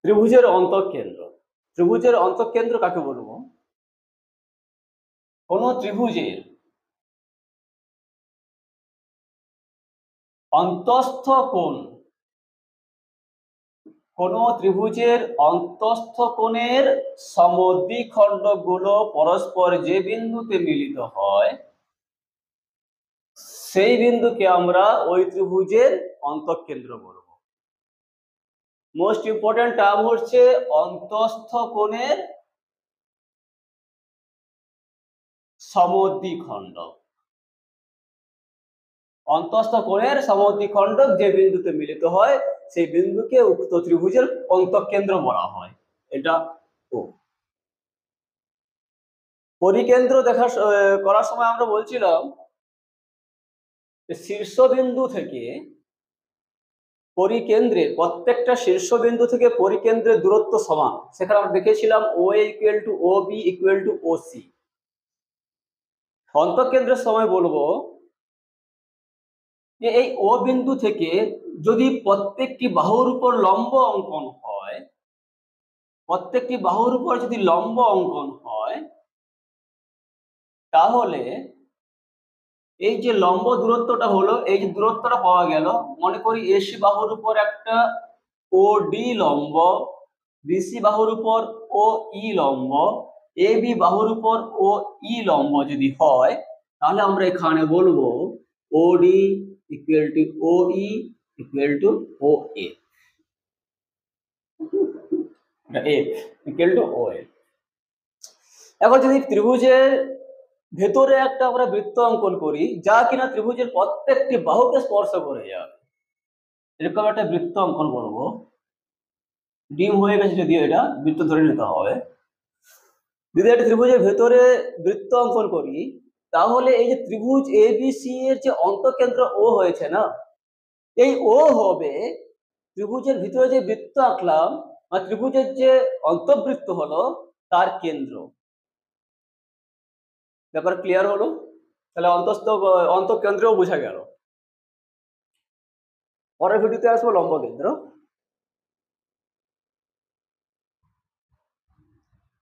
ত্রিভুজের অন্তঃকেন্দ্র। ত্রিভুজের অন্তঃকেন্দ্র কাকে বলবো? কোন ত্রিভুজের অন্তস্থ কোণ, কোন ত্রিভুজের অন্তস্থ কোণের সমদ্বিখণ্ডকগুলো পরস্পর যে বিন্দুতে মিলিত হয় সেই বিন্দুকে আমরা ওই ত্রিভুজের অন্তঃকেন্দ্র বলবো। মোস্ট ইম্পর্টেন্ট টার্ম হচ্ছে অন্তস্থ কোণের সমদ্বিখণ্ডক। অন্তস্থ কোণের সমদ্বিখণ্ডক যে বিন্দুতে মিলিত হয় সেই বিন্দুকে উক্ত ত্রিভুজের অন্তঃকেন্দ্র বলা হয়। এটা ও পরিকেন্দ্র করার সময় আমরা বলছিলাম শীর্ষবিন্দু থেকে পরিকেন্দ্রের প্রত্যেকটা শীর্ষবিন্দু থেকে পরিকেন্দ্রের দূরত্ব সমান। সেখানে আমরা দেখেছিলাম OA equal to OB equal to OC। অন্তঃকেন্দ্রের সময় বলবো যে এই O বিন্দু থেকে যদি প্রত্যেকটি বাহুর উপর লম্ব অঙ্কন হয়, প্রত্যেকটি বাহুর উপর যদি লম্ব অঙ্কন হয়, তাহলে এই যে লম্ব দূরত্বটা হলো, এই যে দূরত্বটা পাওয়া গেল, মনে করি AC বাহুর উপর একটা OD লম্ব, BC বাহুর উপর OE লম্ব, AB বাহুর উপর OE লম্ব যদি হয়, তাহলে আমরা এখানে বলবো OD equal to OE equal to OA, F equal to OA। এখন যদি ত্রিভুজের ভেতরে একটা আমরা বৃত্ত অঙ্কন করি যা কিনা ত্রিভুজের প্রত্যেকটি বাহুকে স্পর্শ করে যাবে, এরকম একটা বৃত্ত অঙ্কন করবো। ডিম হয়ে গেছে যদিও, এটা বৃত্ত ধরে নিতে হবে। যদি একটা ত্রিভুজের ভেতরে বৃত্ত অঙ্কন করি, তাহলে এই যে ত্রিভুজ ABC এর যে অন্তঃকেন্দ্র O হয়েছে না, এই O হবে ত্রিভুজের ভিতরে যে বৃত্ত আঁকলাম বা ত্রিভুজের যে অন্তর্বৃত্ত হলো তার কেন্দ্র। ব্যাপার ক্লিয়ার হলো? তাহলে অন্তঃকেন্দ্রও বোঝা গেল। পরের ভিডিওতে আসবো লম্ব কেন্দ্র।